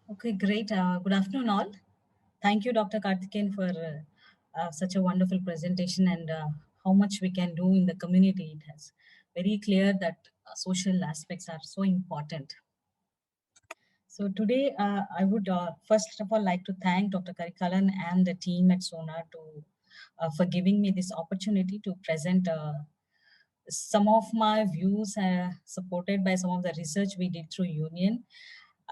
Okay, great. Good afternoon, all. Thank you, Dr. Karthikeyan, for such a wonderful presentation and how much we can do in the community. It has very clear that social aspects are so important. So today, I would first of all like to thank Dr. Karikalan and the team at Sonar for giving me this opportunity to present some of my views supported by some of the research we did through Union,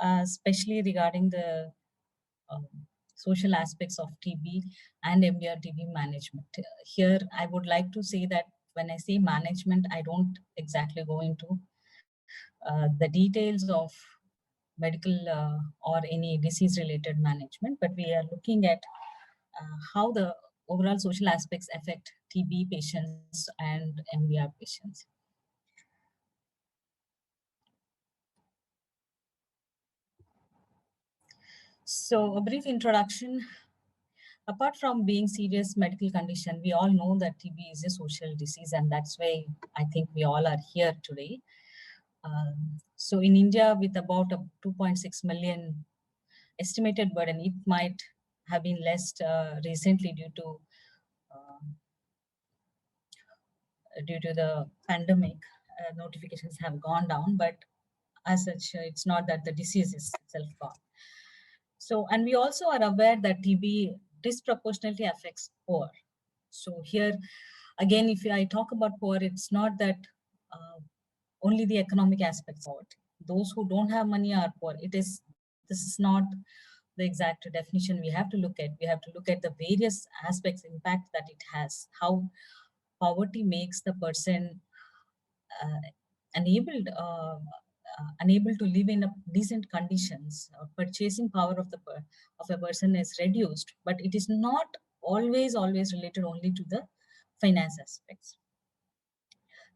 especially regarding the um, social aspects of TB and MDR TB management. Here, I would like to say that when I say management, I don't exactly go into the details of medical or any disease related management, but we are looking at how the overall social aspects affect TB patients and MDR patients. So a brief introduction. Apart from being serious medical condition, we all know that TB is a social disease, and that's why I think we all are here today. So in India, with about a 2.6 million estimated burden, it might have been less recently uh, due to the pandemic. Notifications have gone down, but as such, it's not that the disease is itself gone. So, and we also are aware that TB disproportionately affects poor. So here, again, if I talk about poor, it's not that uh, only the economic aspects of it. Those who don't have money are poor. This is not the exact definition we have to look at. We have to look at the various aspects, impact that it has, how poverty makes the person uh, enabled unable to live in a decent conditions. Purchasing power of of a person is reduced, but it is not always related only to the finance aspects.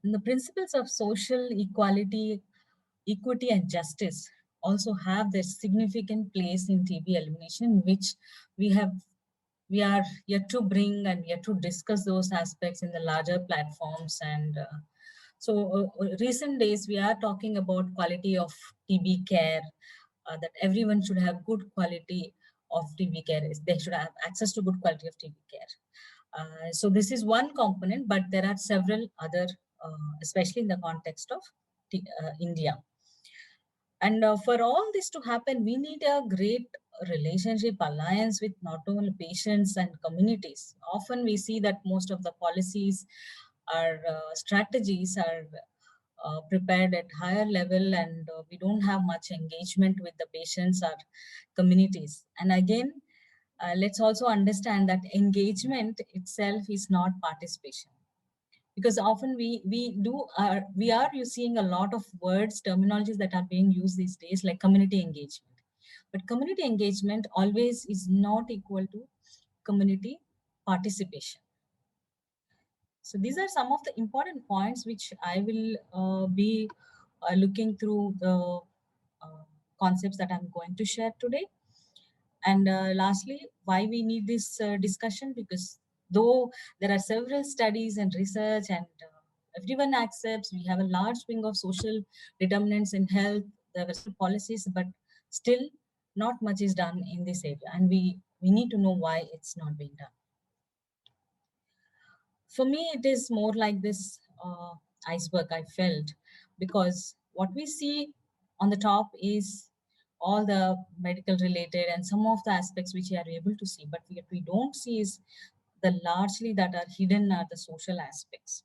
And the principles of social equality, equity, and justice also have their significant place in TB elimination, which we have we are yet to bring and yet to discuss those aspects in the larger platforms. And recent days we are talking about quality of TB care, that everyone should have good quality of TB care. They should have access to good quality of TB care. So this is one component, but there are several other, especially in the context of India. And for all this to happen, we need a great relationship alliance with not only patients and communities. Often we see that most of the policies or strategies are prepared at higher level, and we don't have much engagement with the patients or communities. And again, let's also understand that engagement itself is not participation, because often we are using a lot of words, terminologies that are being used these days, like community engagement, but community engagement always is not equal to community participation. So these are some of the important points which I will be looking through the uh, concepts that I'm going to share today. And lastly, why we need this discussion, because though there are several studies and research, and everyone accepts we have a large wing of social determinants in health, there are some policies, but still not much is done in this area, and we need to know why it's not being done. For me, it is more like this iceberg, I felt, because what we see on the top is all the medical related and some of the aspects which we are able to see, but what we don't see is the largely that are hidden are the social aspects.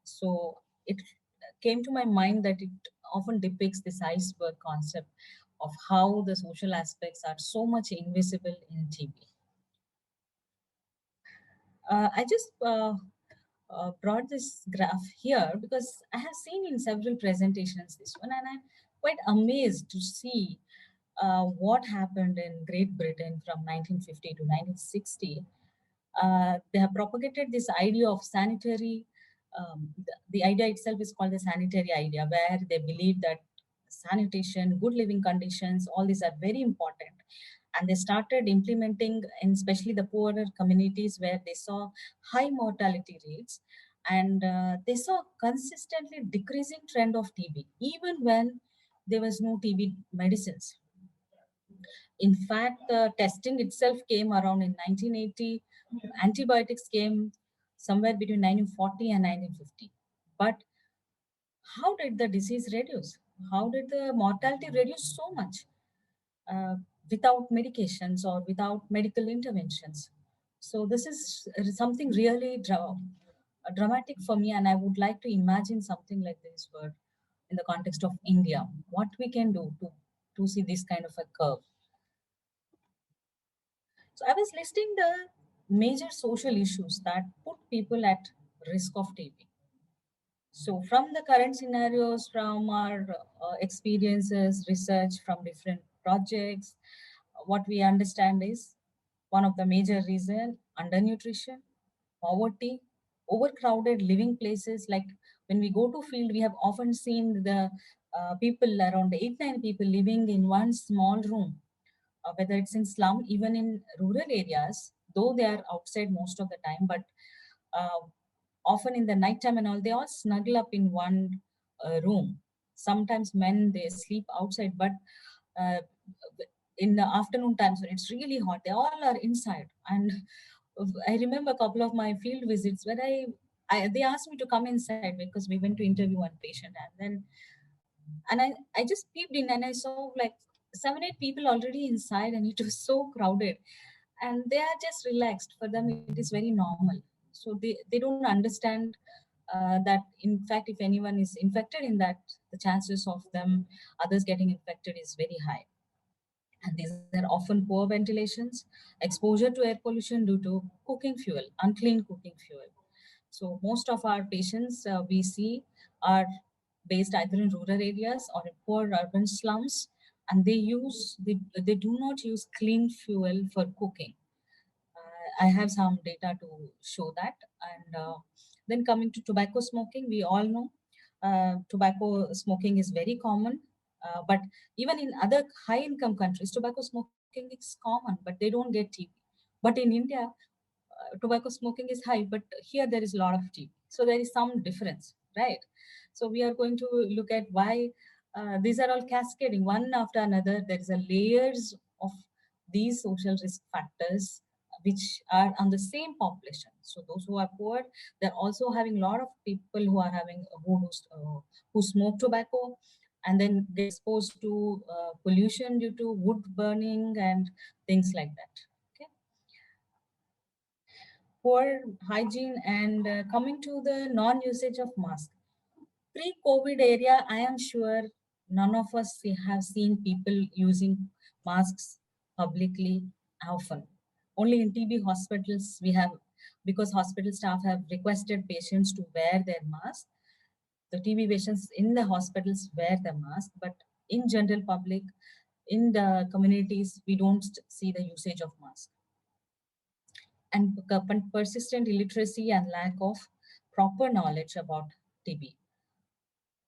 So it came to my mind that it often depicts this iceberg concept of how the social aspects are so much invisible in TB. I just brought this graph here because I have seen in several presentations this one, and I'm quite amazed to see what happened in Great Britain from 1950 to 1960. They have propagated this idea of sanitary. The idea itself is called the sanitary idea, where they believe that sanitation, good living conditions, all these are very important. And they started implementing in especially the poorer communities where they saw high mortality rates, and they saw consistently decreasing trend of TB even when there was no TB medicines. In fact, the testing itself came around in 1980. Antibiotics came somewhere between 1940 and 1950. But how did the disease reduce? How did the mortality reduce so much uh, without medications or without medical interventions? So this is something really dramatic for me, and I would like to imagine something like this for in the context of India. What we can do to see this kind of a curve. So I was listing the major social issues that put people at risk of TB. So from the current scenarios, from our experiences, research from different projects, what we understand is one of the major reason undernutrition, poverty, overcrowded living places. Like when we go to field, we have often seen the people around 8, 9 people living in one small room, whether it's in slum, even in rural areas, though they are outside most of the time, but uh, often in the nighttime and all, they all snuggle up in one room. Sometimes men, they sleep outside, but uh, in the afternoon times when it's really hot, they all are inside. And I remember a couple of my field visits where they asked me to come inside because we went to interview one patient, and I just peeped in and I saw like 7, 8 people already inside, and it was so crowded. And they are just relaxed. For them, it is very normal. So they don't understand that, in fact, if anyone is infected in that, the chances of them, others getting infected is very high. And these are often poor ventilations, exposure to air pollution due to cooking fuel, unclean cooking fuel. So most of our patients we see are based either in rural areas or in poor urban slums, and they do not use clean fuel for cooking. I have some data to show that. And then coming to tobacco smoking, we all know tobacco smoking is very common. But even in other high income countries, tobacco smoking is common, but they don't get TB. But in India, tobacco smoking is high, but here there is a lot of TB. So there is some difference, right? So we are going to look at why these are all cascading one after another. There is a layers of these social risk factors which are on the same population. So those who are poor, they're also having a lot of people who are having who smoke tobacco and then get exposed to pollution due to wood burning and things like that. Okay, poor hygiene. And coming to the non-usage of mask. Pre-COVID area, I am sure none of us have seen people using masks publicly often. Only in TB hospitals we have, because hospital staff have requested patients to wear their mask. The TB patients in the hospitals wear the mask, but in general public, in the communities, we don't see the usage of mask. And persistent illiteracy and lack of proper knowledge about TB.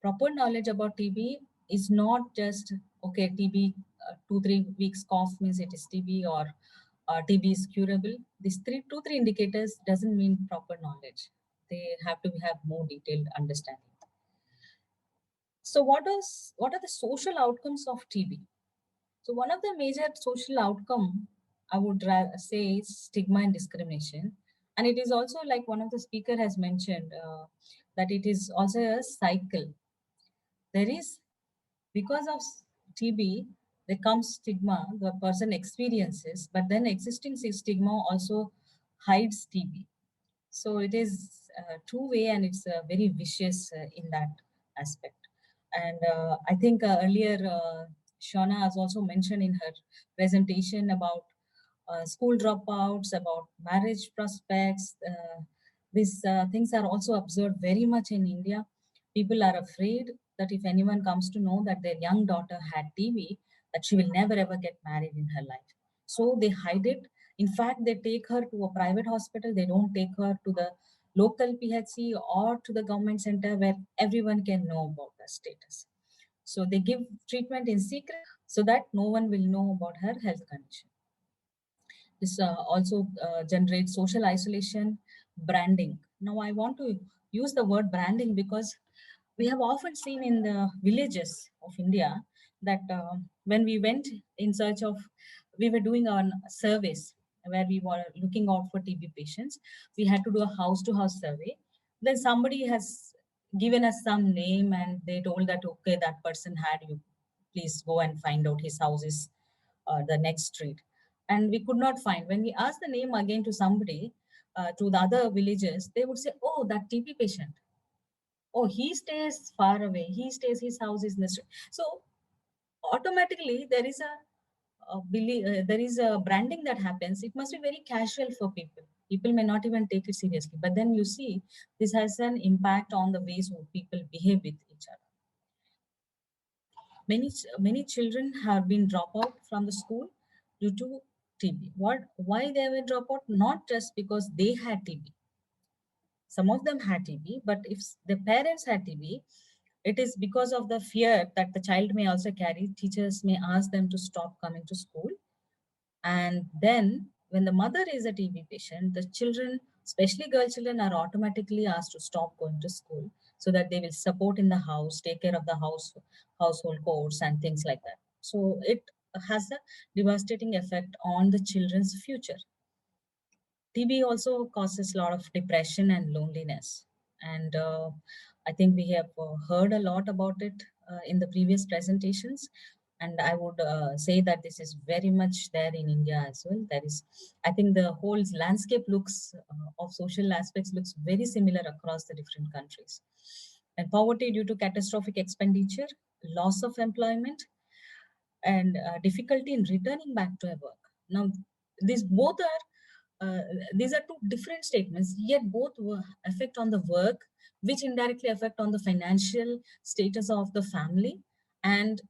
Proper knowledge about TB is not just, okay, TB, 2, 3 weeks cough means it is TB, or TB is curable. These 2, 3 indicators doesn't mean proper knowledge. They have to have more detailed understanding. So what are the social outcomes of TB? So one of the major social outcome I would say is stigma and discrimination. And it is also, like one of the speaker has mentioned, that it is also a cycle. There is, because of TB, there comes stigma the person experiences, but then existing stigma also hides TB. So it is two-way, and it's very vicious in that aspect. And I think earlier Shauna has also mentioned in her presentation about school dropouts, about marriage prospects. These things are also observed very much in India. People are afraid that if anyone comes to know that their young daughter had TB, that she will never ever get married in her life. So they hide it. In fact, they take her to a private hospital. They don't take her to the local PHC or to the government center where everyone can know about her status. So they give treatment in secret so that no one will know about her health condition. This also generates social isolation, branding. Now, I want to use the word branding because we have often seen in the villages of India that when we went in search of we were doing our surveys where we were looking out for TB patients. We had to do a house-to-house survey. Then somebody has given us some name and they told that, okay, that person had you. Please go and find out his house is the next street. And we could not find. When we asked the name again to somebody, to the other villagers, they would say, oh, that TB patient. Oh, he stays far away. He stays, his house is in the street. So automatically there is a branding that happens. It must be very casual for people. People may not even take it seriously. But then you see, this has an impact on the ways people behave with each other. Many children have been dropped out from the school due to TB. Why they were dropped out? Not just because they had TB. Some of them had TB, but if the parents had TB, it is because of the fear that the child may also carry. Teachers may ask them to stop coming to school. And then when the mother is a TB patient, the children, especially girl children, are automatically asked to stop going to school so that they will support in the house, take care of the household chores and things like that. So it has a devastating effect on the children's future. TB also causes a lot of depression and loneliness. And I think we have heard a lot about it in the previous presentations. And I would say that this is very much there in India as well. That is, I think the whole landscape looks of social aspects looks very similar across the different countries. And poverty due to catastrophic expenditure, loss of employment, and difficulty in returning back to a work. Now, these both are uh, these are two different statements, yet both affect on the work, which indirectly affect on the financial status of the family, and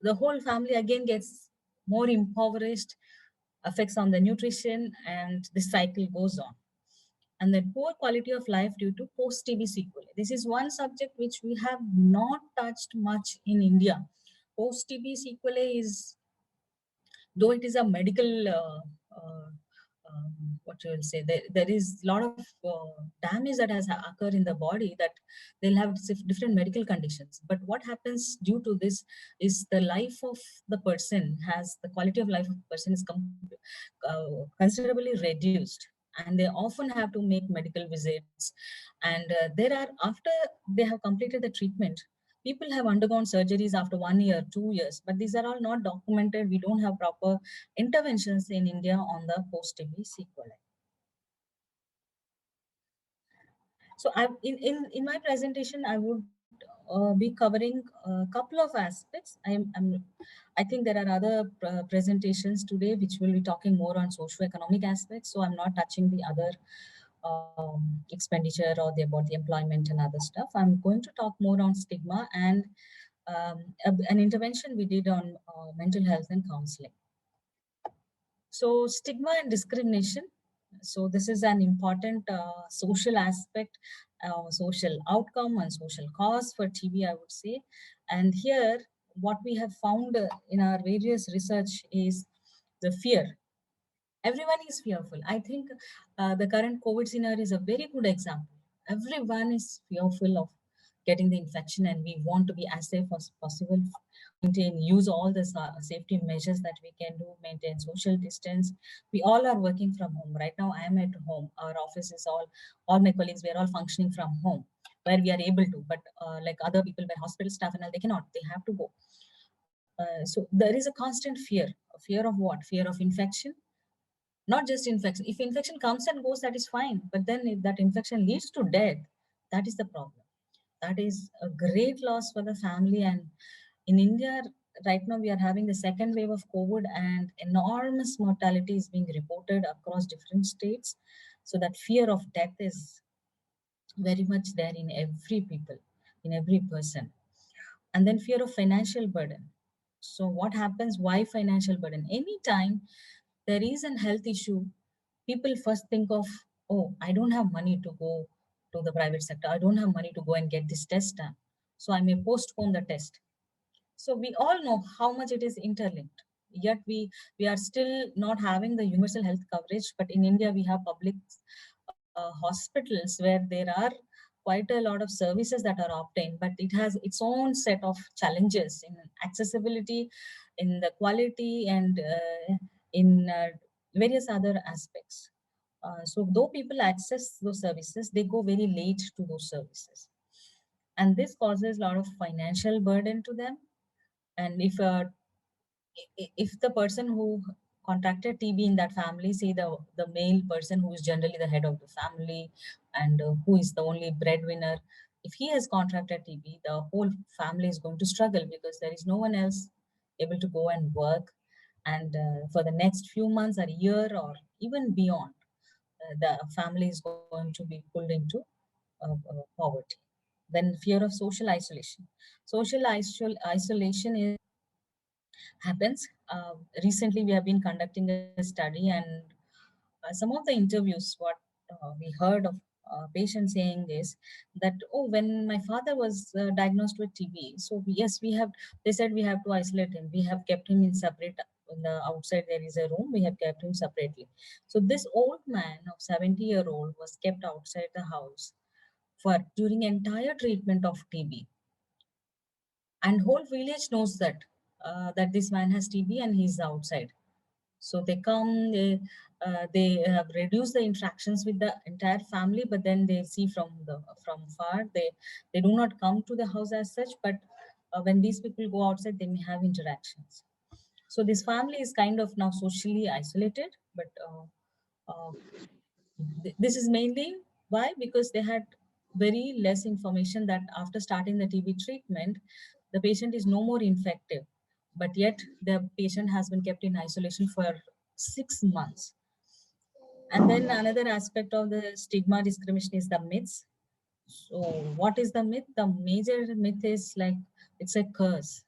the whole family again gets more impoverished, affects on the nutrition, and the cycle goes on. And then poor quality of life due to post-TB sequelae. This is one subject which we have not touched much in India. Post-TB sequelae is, though it is a medical what you will say, there is a lot of damage that has occurred in the body, that they'll have different medical conditions. But what happens due to this is the life of the person has, the quality of life of the person is considerably reduced, and they often have to make medical visits. And there are, after they have completed the treatment, people have undergone surgeries after 1 year, 2 years, but these are all not documented. We don't have proper interventions in India on the post-TB sequelae. So in my presentation, I would be covering a couple of aspects. I think there are other presentations today which will be talking more on socio-economic aspects. So I'm not touching the other expenditure or about the employment and other stuff. I'm going to talk more on stigma and an intervention we did on mental health and counseling. So stigma and discrimination. So this is an important social aspect, social outcome and social cause for TB, I would say. And here, what we have found in our various research is the fear. Everyone is fearful. I think the current COVID scenario is a very good example. Everyone is fearful of getting the infection, and we want to be as safe as possible, use all the safety measures that we can do, maintain social distance. We all are working from home. Right now, I am at home. Our office is all my colleagues, we are all functioning from home where we are able to, but like other people, where hospital staff and all, they cannot, they have to go. So there is a constant fear. Fear of what? Fear of infection. Not just infection. If infection comes and goes, that is fine. But then if that infection leads to death, that is the problem. That is a great loss for the family. And in India, right now, we are having the second wave of COVID, and enormous mortality is being reported across different states. So that fear of death is very much there in every people, in every person. And then fear of financial burden. So what happens? Why financial burden? Anytime there is a health issue, people first think of, oh, I don't have money to go to the private sector. I don't have money to go and get this test done. So I may postpone the test. So we all know how much it is interlinked. Yet we are still not having the universal health coverage. But in India, we have public hospitals where there are quite a lot of services that are obtained, but it has its own set of challenges in accessibility, in the quality, and in various other aspects. So though people access those services, they go very late to those services. And this causes a lot of financial burden to them. And if the person who contracted TB in that family, say the male person who is generally the head of the family and who is the only breadwinner, if he has contracted TB, the whole family is going to struggle because there is no one else able to go and work. And for the next few months or year or even beyond, the family is going to be pulled into poverty. Then fear of social isolation. Social isolation is happens. Recently, we have been conducting a study, and some of the interviews, what we heard of patients saying is that, oh, when my father was diagnosed with TB, so yes, we have. They said we have to isolate him. We have kept him in separate. In the outside, there is a room. We have kept him separately. So this old man of 70-year-old was kept outside the house for during entire treatment of TB, and whole village knows that this man has TB and he's outside. So they come, they reduce the interactions with the entire family, but then they see from far. They do not come to the house as such, but when these people go outside, they may have interactions. So this family is kind of now socially isolated, but this is mainly why, because they had very less information that after starting the TB treatment, the patient is no more infective, but yet the patient has been kept in isolation for 6 months. And then another aspect of the stigma discrimination is the myths. So what is the myth? The major myth is like it's a curse.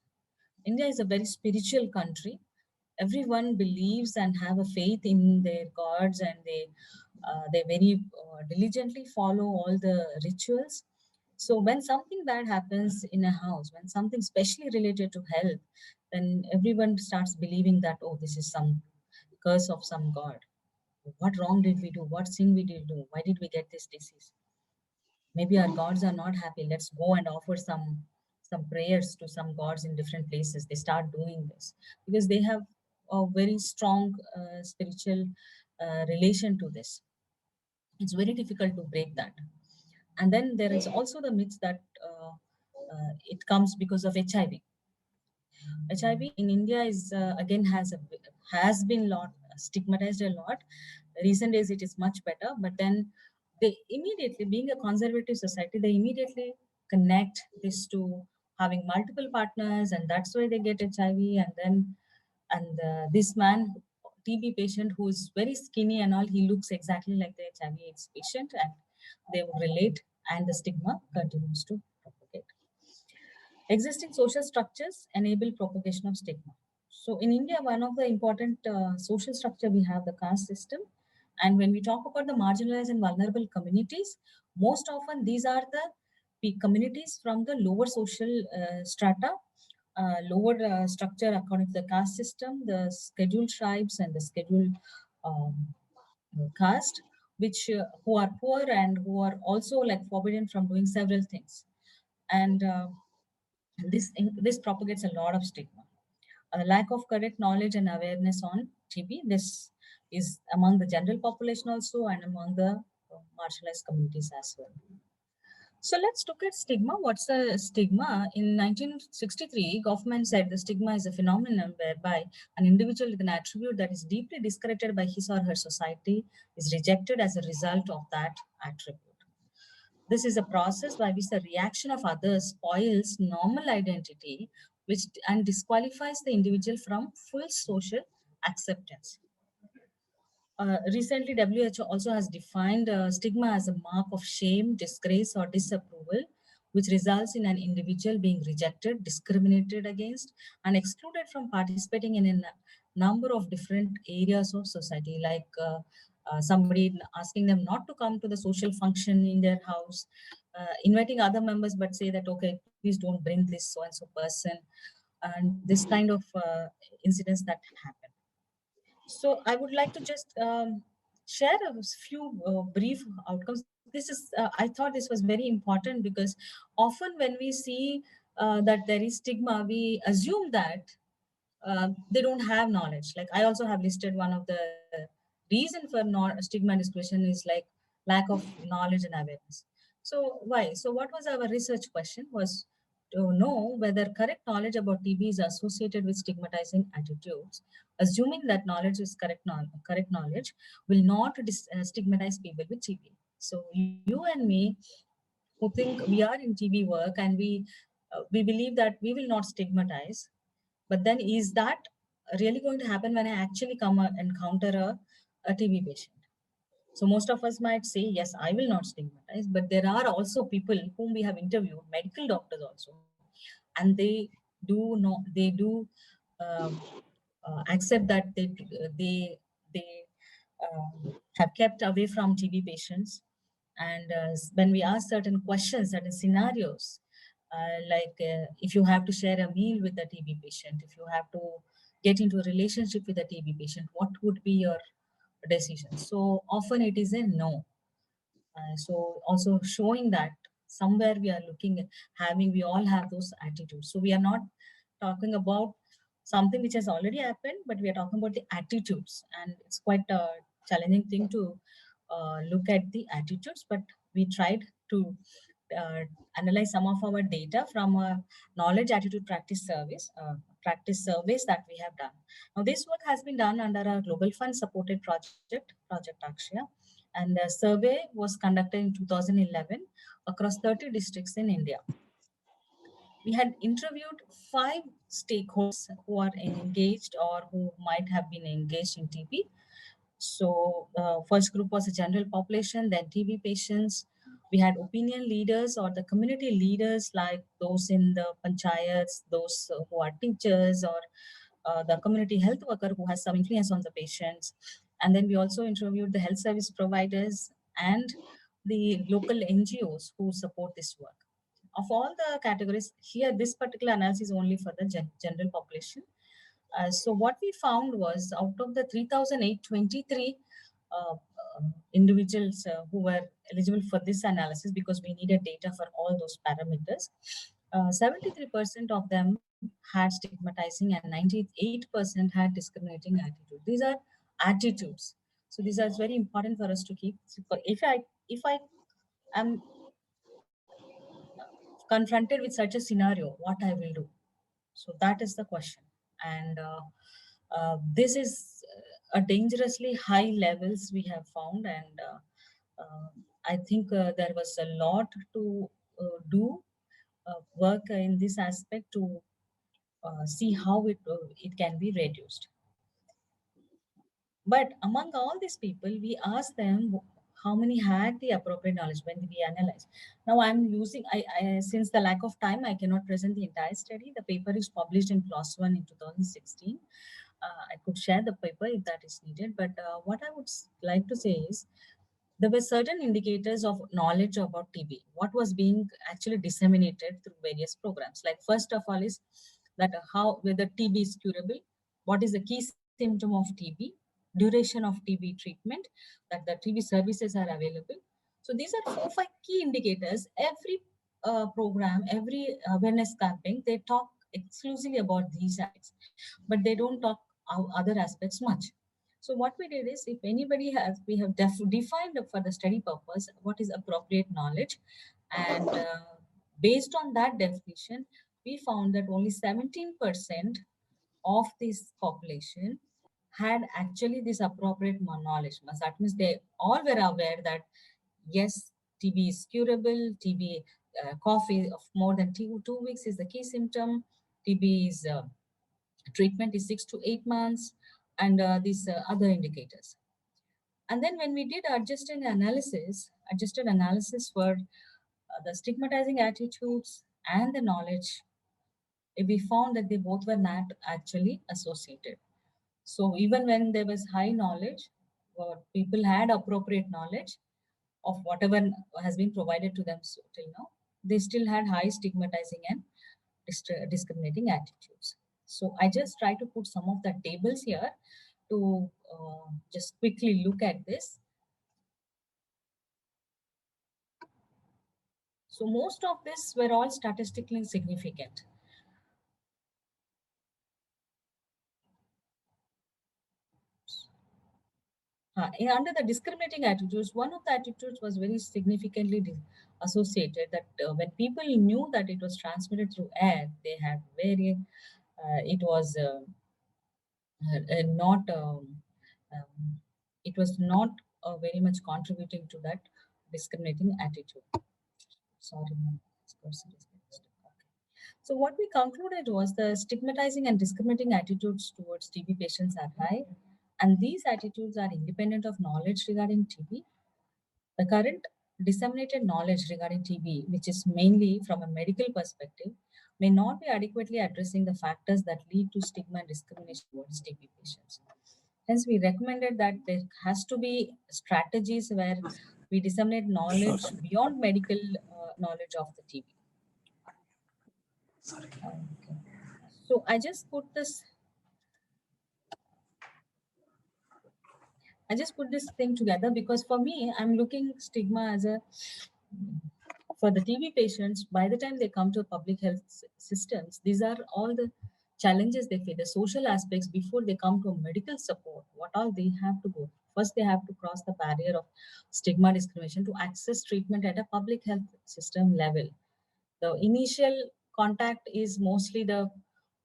India is a very spiritual country. Everyone believes and have a faith in their gods, and they very diligently follow all the rituals. So when something bad happens in a house, when something especially related to health, then everyone starts believing that, oh, this is some curse of some god. What wrong did we do? What sin we did do? Why did we get this disease? Maybe our gods are not happy. Let's go and offer some prayers to some gods in different places. They start doing this because they have a very strong spiritual relation to this. It's very difficult to break that. And then there is also the myth that it comes because of HIV. HIV in India is again has been lot stigmatized a lot. Recent days it is much better, but then they immediately, being a conservative society, they immediately connect this to having multiple partners, and that's why they get HIV. And this man, TB patient, who is very skinny and all, he looks exactly like the HIV/AIDS patient, and they would relate, and the stigma continues to propagate. Existing social structures enable propagation of stigma. So in India, one of the important social structure we have the caste system. And when we talk about the marginalized and vulnerable communities, most often these are the communities from the lower social strata, lower structure according to the caste system, the scheduled tribes and the scheduled um, caste, which who are poor and who are also like forbidden from doing several things. And this propagates a lot of stigma. Lack of correct knowledge and awareness on TB. This is among the general population also and among the marginalized communities as well. So let's look at stigma. What's a stigma? In 1963, Goffman said the stigma is a phenomenon whereby an individual with an attribute that is deeply discredited by his or her society is rejected as a result of that attribute. This is a process by which the reaction of others spoils normal identity, which and disqualifies the individual from full social acceptance. Recently, WHO also has defined stigma as a mark of shame, disgrace, or disapproval, which results in an individual being rejected, discriminated against, and excluded from participating in a number of different areas of society, like somebody asking them not to come to the social function in their house, inviting other members, but say that, okay, please don't bring this so and so person, and this kind of incidents that happen. So I would like to just share a few brief outcomes. This is, I thought this was very important because often when we see that there is stigma, we assume that they don't have knowledge. Like I also have listed one of the reason for stigma and discrimination is like lack of knowledge and awareness. So why? So what was our research question was to know whether correct knowledge about TB is associated with stigmatizing attitudes. Assuming that knowledge is correct knowledge will not stigmatize people with TB. So you and me who think we are in TB work and we believe that we will not stigmatize, but then is that really going to happen when I actually come encounter a TB patient? So most of us might say, yes, I will not stigmatize, but there are also people whom we have interviewed, medical doctors also, and they do uh, accept that they have kept away from TB patients. And when we ask certain questions, certain scenarios, if you have to share a meal with a TB patient, if you have to get into a relationship with a TB patient, what would be your decision? So often it is a no. So also showing that somewhere we are looking at having, we all have those attitudes. So we are not talking about something which has already happened, but we are talking about the attitudes, and it's quite a challenging thing to look at the attitudes. But we tried to uh, analyze some of our data from a knowledge attitude practice surveys that we have done. Now this work has been done under a global fund supported project Akshaya, and the survey was conducted in 2011 across 30 districts in India. We had interviewed 5 stakeholders who are engaged or who might have been engaged in TB. So first group was the general population, then TB patients. We had opinion leaders or the community leaders like those in the panchayats, those who are teachers, or the community health worker who has some influence on the patients. And then we also interviewed the health service providers and the local NGOs who support this work. Of all the categories, here this particular analysis is only for the general population. So what we found was out of the 3,823 uh, individuals who were eligible for this analysis, because we needed data for all those parameters, 73% of them had stigmatizing and 98% had discriminating attitude. These are attitudes. So these are very important for us to keep. So if I am confronted with such a scenario, what I will do. So that is the question. And this is a dangerously high levels we have found. And I think there was a lot to do work in this aspect to see how it can be reduced. But among all these people, we asked them how many had the appropriate knowledge when we analyzed. Now I'm using, since the lack of time, I cannot present the entire study. The paper is published in PLOS One in 2016. I could share the paper if that is needed. But what I would like to say is there were certain indicators of knowledge about TB, what was being actually disseminated through various programs. Like first of all is that how whether TB is curable, what is the key symptom of TB, duration of TB treatment, that the TB services are available. So these are 4 5 key indicators. Every program, every awareness campaign, they talk exclusively about these aspects, but they don't talk other aspects much. So what we did is, if anybody has, we have defined for the study purpose what is appropriate knowledge, and based on that definition, we found that only 17% of this population had actually this appropriate knowledge. That means they all were aware that yes, TB is curable. TB cough of more than 2 weeks is the key symptom. TB is treatment is 6 to 8 months, and these other indicators. And then when we did adjusted analysis for the stigmatizing attitudes and the knowledge, we found that they both were not actually associated. So even when there was high knowledge, people had appropriate knowledge of whatever has been provided to them till now, they still had high stigmatizing and discriminating attitudes. So I just try to put some of the tables here to just quickly look at this. So most of this were all statistically significant. Under the discriminating attitudes, one of the attitudes was very significantly associated that when people knew that it was transmitted through air, they had very, it was not, um, it was not very much contributing to that discriminating attitude. Sorry, ma'am, this person is getting stuck. Okay. So what we concluded was the stigmatizing and discriminating attitudes towards TB patients are high, and these attitudes are independent of knowledge regarding TB. The current disseminated knowledge regarding TB, which is mainly from a medical perspective, may not be adequately addressing the factors that lead to stigma and discrimination towards TB patients. Hence, we recommended that there has to be strategies where we disseminate knowledge beyond medical knowledge of the TB. Okay. So I just put this. I just put this thing together because for me, I'm looking stigma as a for the TB patients. By the time they come to public health systems, these are all the challenges they face, the social aspects before they come to medical support. What all they have to go. First, they have to cross the barrier of stigma discrimination to access treatment at a public health system level. The initial contact is mostly the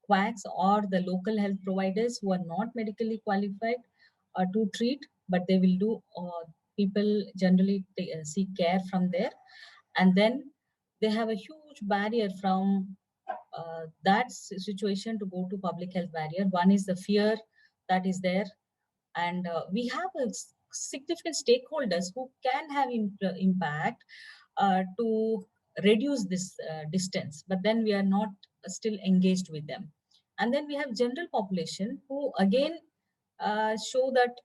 quacks or the local health providers who are not medically qualified to treat, but they will do. People generally seek care from there, and then they have a huge barrier from that situation to go to public health barrier. One is the fear that is there, and we have a significant stakeholders who can have impact to reduce this distance, but then we are not still engaged with them. And then we have general population who again show that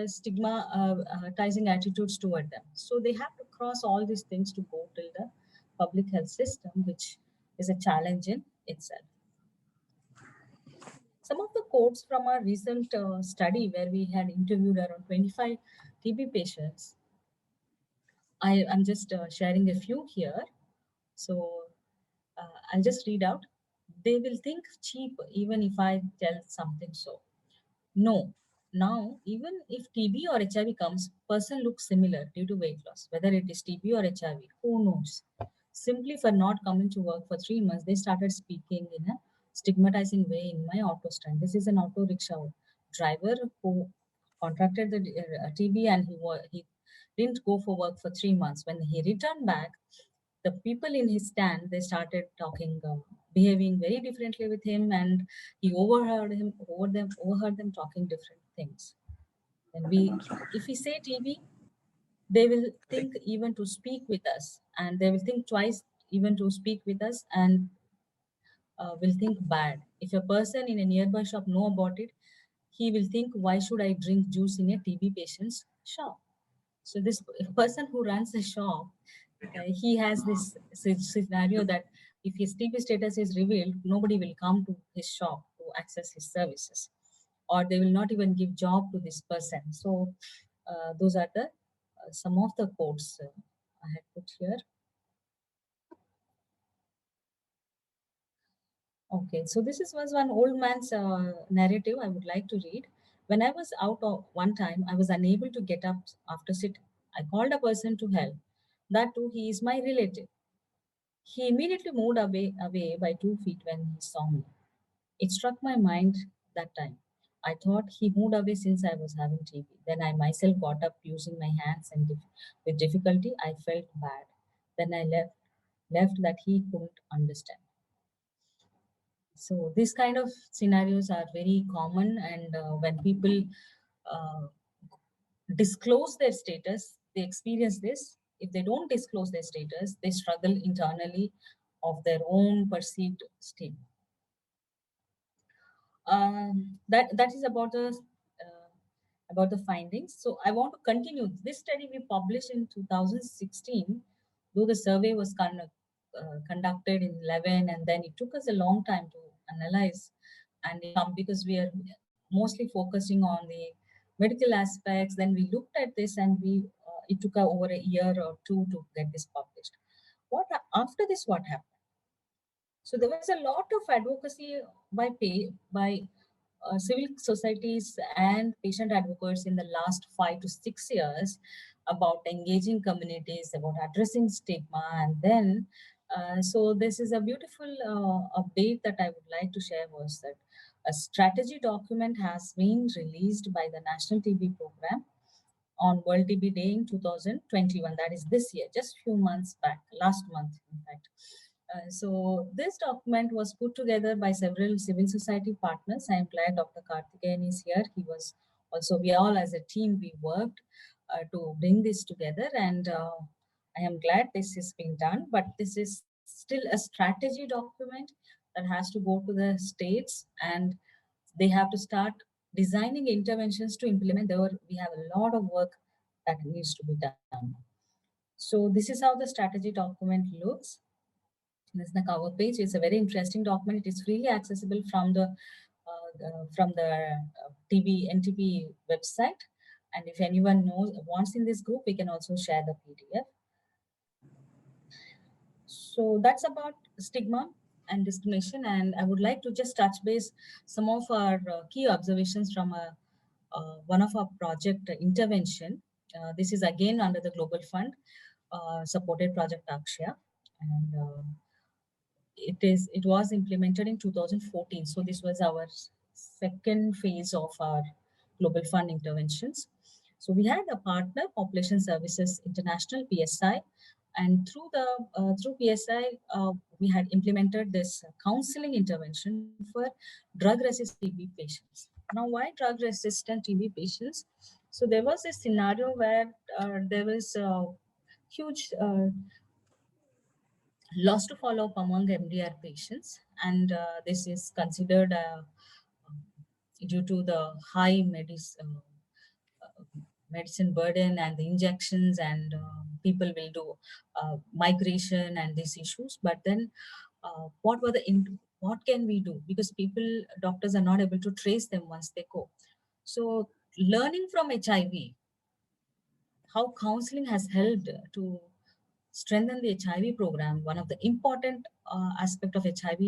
stigmatizing attitudes toward them. So they have to cross all these things to go till the public health system, which is a challenge in itself. Some of the quotes from our recent study where we had interviewed around 25 TB patients, I'm just sharing a few here. So I'll just read out. They will think cheap even if I tell something so. No. Now, even if TB or HIV comes, person looks similar due to weight loss. Whether it is TB or HIV, who knows? Simply for not coming to work for 3 months, they started speaking in a stigmatizing way in my auto stand. This is an auto rickshaw driver who contracted the TB, and he didn't go for work for 3 months. When he returned back, the people in his stand, they started talking, behaving very differently with him, and he overheard them talking different things. And if we say TB, they will think even to speak with us, and they will think twice even to speak with us, and will think bad. If a person in a nearby shop know about it, he will think, why should I drink juice in a TB patient's shop? So this person who runs a shop, he has this scenario that if his TB status is revealed, nobody will come to his shop to access his services, or they will not even give job to this person. So those are the some of the quotes I had put here. Okay, so this was one old man's narrative I would like to read. When I was out of one time, I was unable to get up after sitting. I called a person to help. That too, he is my relative. He immediately moved away by 2 feet when he saw me. It struck my mind that time. I thought he moved away since I was having TB. Then I myself got up using my hands, and with difficulty I felt bad. Then I left that he couldn't understand. So these kind of scenarios are very common, and when people uh, disclose their status, they experience this. If they don't disclose their status, they struggle internally of their own perceived state. That is about the findings. So I want to continue. This study we published in 2016, though the survey was conducted in 11, and then it took us a long time to analyze and come because we are mostly focusing on the medical aspects. Then we looked at this, and we it took over a year or two to get this published. What after this? What happened? So there was a lot of advocacy by civil societies and patient advocates in the last 5 to 6 years about engaging communities, about addressing stigma. And then, so this is a beautiful update that I would like to share, was that a strategy document has been released by the National TB Program on World TB Day in 2021. That is this year, just few months back, last month, in fact. So this document was put together by several civil society partners. I am glad Dr. Karthikeyan is here. He was also, we all as a team, we worked to bring this together, and I am glad this is being done, but this is still a strategy document that has to go to the states, and they have to start designing interventions to implement. We have a lot of work that needs to be done. So this is how the strategy document looks. This is the cover page. It's a very interesting document. It is freely accessible from the TB NTP website. And if anyone wants in this group, we can also share the PDF. So that's about stigma and discrimination. And I would like to just touch base some of our key observations from one of our project intervention. This is again under the Global Fund supported Project Akshaya. And it was implemented in 2014. So this was our second phase of our Global Fund interventions. So we had a partner, Population Services International, PSI, and through PSI, we had implemented this counseling intervention for drug-resistant TB patients. Now, why drug-resistant TB patients? So there was a scenario where there was a huge loss to follow-up among MDR patients, and this is considered due to the high medicine burden and the injections, and people will do migration and these issues. But then what can we do? Because doctors are not able to trace them once they go. So learning from HIV, how counseling has helped to strengthen the HIV program. One of the important aspect of HIV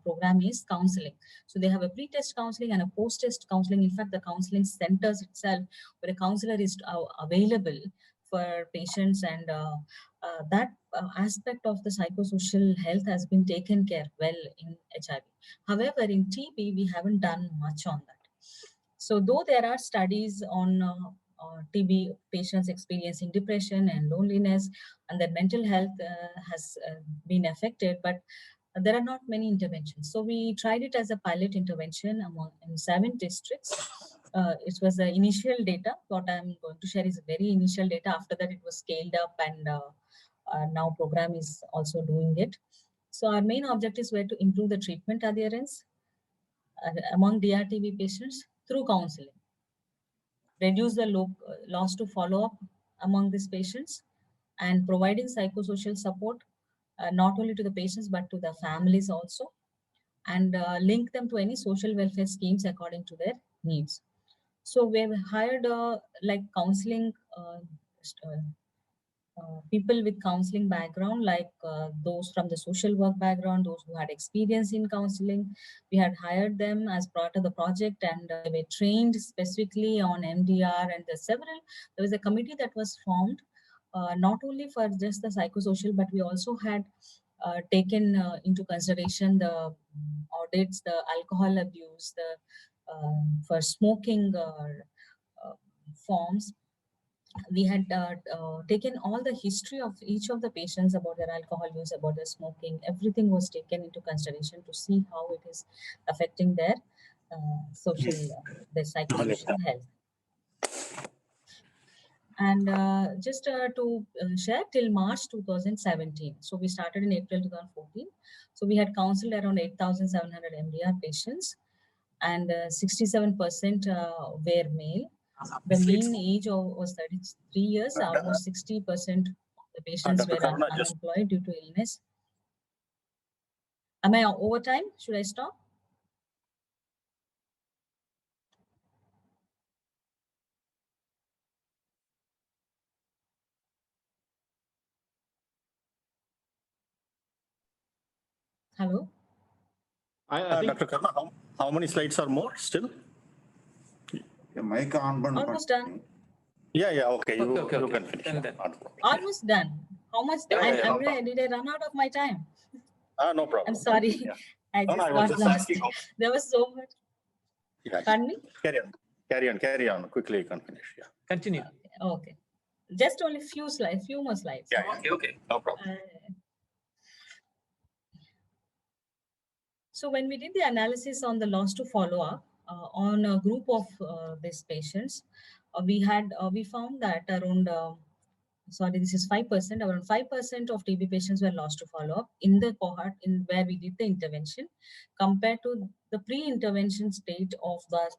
program is counseling. So they have a pre-test counseling and a post-test counseling. In fact, the counseling centers itself, where a counselor is available for patients, and that aspect of the psychosocial health has been taken care well in HIV. However, in TB, we haven't done much on that. So though there are studies on TB patients experiencing depression and loneliness, and their mental health has been affected, but there are not many interventions. So we tried it as a pilot intervention in 7 districts. It was the initial data. What I'm going to share is very initial data. After that, it was scaled up, and now program is also doing it. So our main objectives were to improve the treatment adherence among DRTB patients through counseling, reduce the loss to follow-up among these patients, and providing psychosocial support not only to the patients but to the families also, and link them to any social welfare schemes according to their needs. So we've hired like counseling people with counseling background, like those from the social work background, those who had experience in counseling. We had hired them as part of the project, and they were trained specifically on MDR, and there was a committee that was formed not only for just the psychosocial, but we also had taken into consideration the audits, the alcohol abuse, the for smoking forms. We had taken all the history of each of the patients about their alcohol use, about their smoking. Everything was taken into consideration to see how it is affecting their their psychosocial health. And just to share, till March 2017. So we started in April 2014. So we had counseled around 8,700 MDR patients, and 67% were male. The mean age was 33 years. Almost 60% of the patients were unemployed due to illness. Am I over time? Should I stop? Hello? I think, Dr. Karna, How many slides are more still? Mic on. Almost done. Yeah, okay. You Okay. can finish. Almost done. How much? Did I run out of my time? No problem. I'm sorry. Yeah. I just was got lost. asking. There was so much. Yeah. Pardon me? Carry on. Quickly, you can finish. Yeah. Continue. Okay. Just only few more slides. Yeah. Okay. No problem. So when we did the analysis on the loss to follow-up on a group of these patients, we found that around, this is 5%, around 5% of TB patients were lost to follow-up in the cohort in where we did the intervention, compared to the pre-intervention state of that,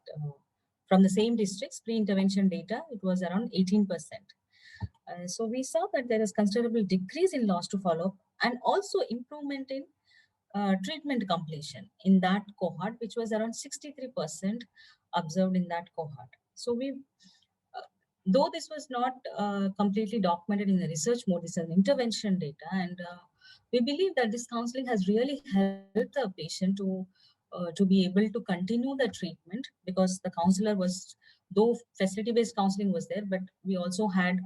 from the same districts, pre-intervention data, it was around 18%. So we saw that there is considerable decrease in loss to follow-up and also improvement in treatment completion in that cohort, which was around 63% observed in that cohort. So though this was not completely documented in the research mode, this is an intervention data, and we believe that this counseling has really helped the patient to be able to continue the treatment, because the counselor was, though facility-based counseling was there, but we also had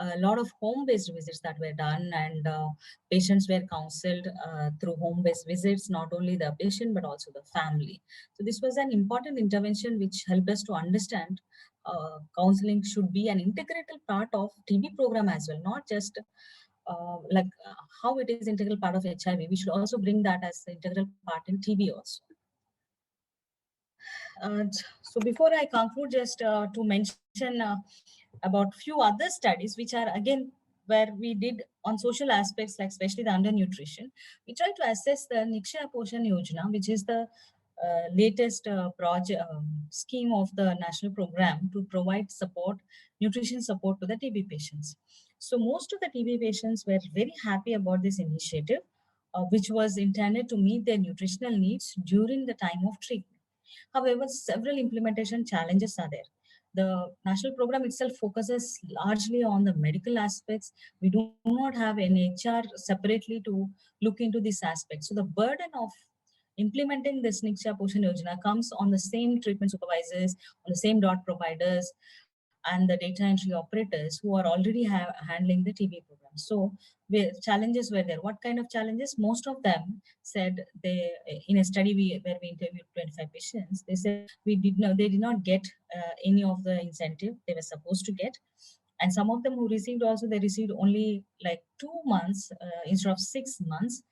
a lot of home-based visits that were done, and patients were counseled through home-based visits, not only the patient, but also the family. So this was an important intervention which helped us to understand counseling should be an integral part of TB program as well, not just how it is integral part of HIV. We should also bring that as the integral part in TB also. So before I conclude, just to mention about few other studies, which are again where we did on social aspects, like especially the undernutrition. We tried to assess the Nikshay Poshan Yojana, which is the latest project scheme of the national program to provide support, nutrition support to the TB patients. So most of the TB patients were very happy about this initiative, which was intended to meet their nutritional needs during the time of treatment. However, several implementation challenges are there. The national program itself focuses largely on the medical aspects. We do not have an HR separately to look into this aspect. So the burden of implementing this Nikshay Poshan Yojana comes on the same treatment supervisors, on the same dot providers, and the data entry operators who are already handling the TB program. So challenges were there. What kind of challenges? Most of them said they, in a study where we interviewed 25 patients, they said they did not get any of the incentive they were supposed to get. And some of them who received also, they received only like 2 months instead of 6 months.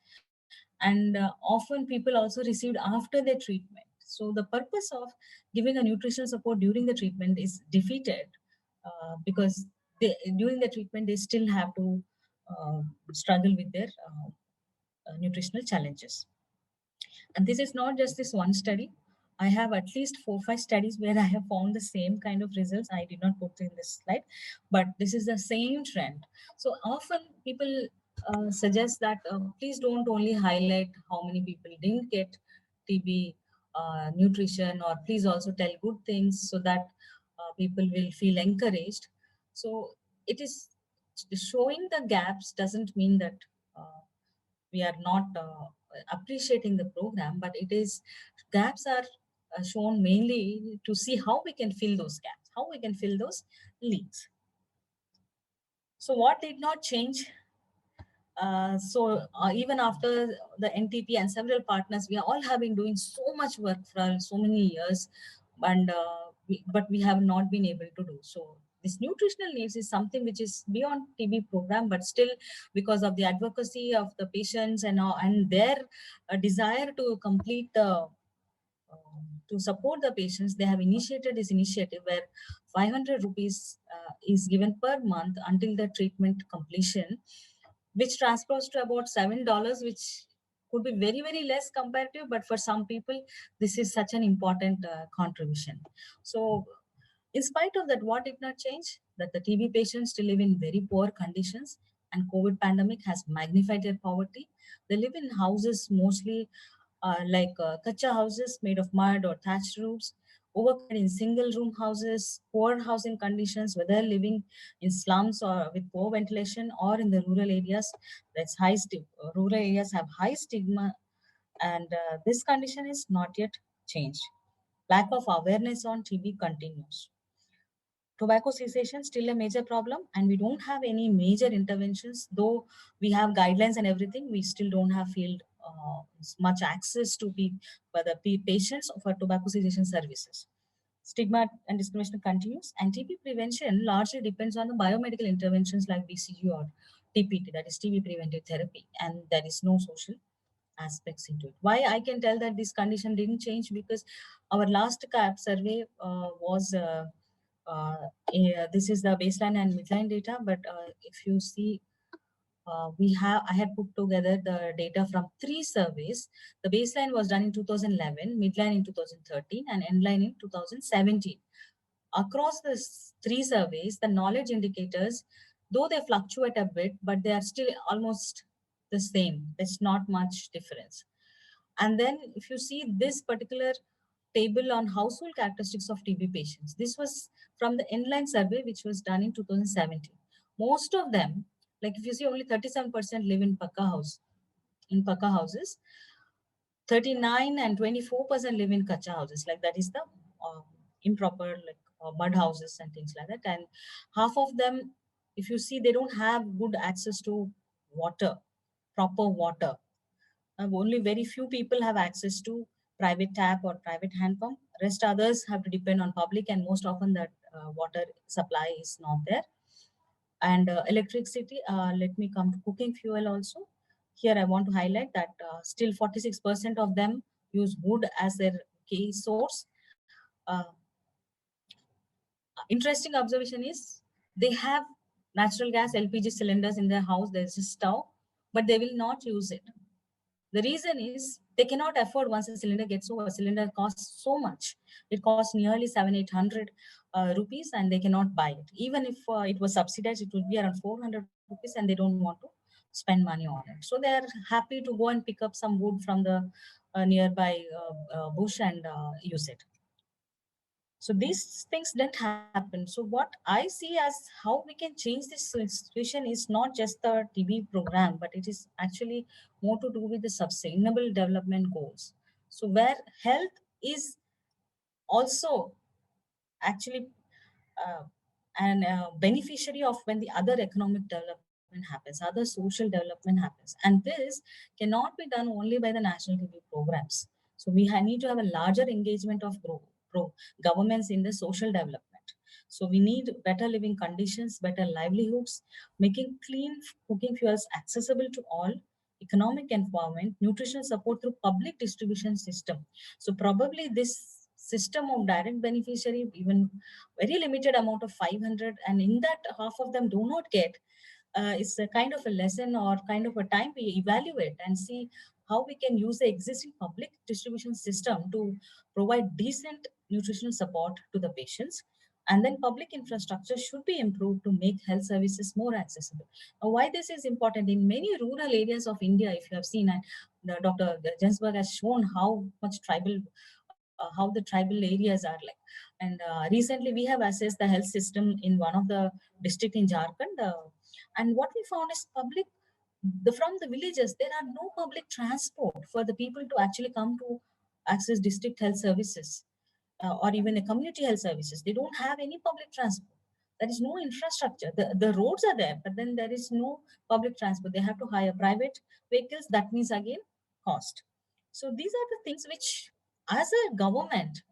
And often people also received after their treatment. So the purpose of giving a nutritional support during the treatment is defeated because during the treatment, they still have to struggle with their nutritional challenges. And this is not just this one study. I have at least 4 or 5 studies where I have found the same kind of results. I did not put in this slide, but this is the same trend. So often people suggest that please don't only highlight how many people didn't get TB nutrition, or please also tell good things so that people will feel encouraged. So it is showing the gaps doesn't mean that we are not appreciating the program, but it is gaps are shown mainly to see how we can fill those gaps, how we can fill those leaks. So what did not change? Even after the NTP and several partners, we all have been doing so much work for so many years, and but we have not been able to do so. This nutritional needs is something which is beyond TB program, but still, because of the advocacy of the patients and their desire to complete the to support the patients, they have initiated this initiative where 500 rupees is given per month until the treatment completion, which translates to about $7, which could be very, very less comparative, but for some people, this is such an important contribution. So in spite of that, what did not change? That the TB patients still live in very poor conditions, and COVID pandemic has magnified their poverty. They live in houses mostly kacha houses made of mud or thatched roofs, overcrowded in single room houses, poor housing conditions, whether living in slums or with poor ventilation or in the rural areas. That's rural areas have high stigma, and this condition is not yet changed. Lack of awareness on TB continues. Tobacco cessation still a major problem, and we don't have any major interventions. Though we have guidelines and everything, we still don't have field much access to the patients for tobacco cessation services. Stigma and discrimination continues, and TB prevention largely depends on the biomedical interventions like BCG or TPT, that is TB preventive therapy, and there is no social aspects into it. Why I can tell that this condition didn't change, because our last CAP survey was this is the baseline and midline data, but if you see, I had put together the data from 3 surveys. The baseline was done in 2011, midline in 2013, and endline in 2017. Across the 3 surveys, the knowledge indicators, though they fluctuate a bit, but they are still almost the same. There's not much difference. And then if you see this particular table on household characteristics of TB patients, this was from the inline survey, which was done in 2017. Most of them, like if you see, only 37% live in Paka houses, 39 and 24% live in Kacha houses. Like that is the improper, like mud houses and things like that. And half of them, if you see, they don't have good access to water, proper water. Only very few people have access to private tap or private hand pump. Rest others have to depend on public, and most often that water supply is not there. And electricity, let me come to cooking fuel also. Here I want to highlight that still 46% of them use wood as their key source. Interesting observation is they have natural gas LPG cylinders in their house. There's a stove, but they will not use it. The reason is they cannot afford once a cylinder gets over. A cylinder costs so much. It costs nearly 700-800 rupees, and they cannot buy it. Even if it was subsidized, it would be around 400 rupees, and they don't want to spend money on it. So they are happy to go and pick up some wood from the nearby bush and use it. So these things didn't happen. So what I see as how we can change this situation is not just the TB program, but it is actually more to do with the sustainable development goals. So where health is also actually an beneficiary of when the other economic development happens, other social development happens. And this cannot be done only by the national TB programs. So we need to have a larger engagement of governments in the social development. So we need better living conditions, better livelihoods, making clean cooking fuels accessible to all, economic empowerment, nutritional support through public distribution system. So probably this system of direct beneficiary, even very limited amount of 500, and in that half of them do not get, it's a kind of a lesson or kind of a time we evaluate and see how we can use the existing public distribution system to provide decent nutritional support to the patients. And then public infrastructure should be improved to make health services more accessible. Now, why this is important, in many rural areas of India, if you have seen, and Dr. Jensberg has shown how much tribal, how the tribal areas are like. And recently we have assessed the health system in one of the district in Jharkhand. And what we found is from the villages, there are no public transport for the people to actually come to access district health services or even a community health services. They don't have any public transport. There is no infrastructure. The roads are there, but then there is no public transport. They have to hire private vehicles. That means again cost. So these are the things which, as a government,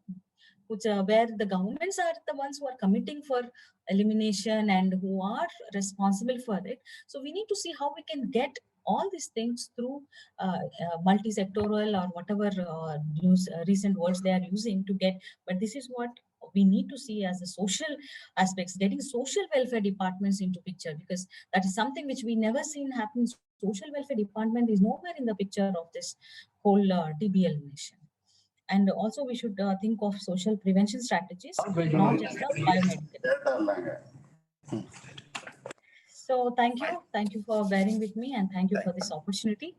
where the governments are the ones who are committing for elimination and who are responsible for it. So we need to see how we can get all these things through multi-sectoral or whatever recent words they are using to get. But this is what we need to see as the social aspects, getting social welfare departments into picture, because that is something which we never seen happen. Social welfare department is nowhere in the picture of this whole TB elimination. And also we should think of social prevention strategies, not just the biomedical. So thank you for bearing with me, and thank you for this opportunity.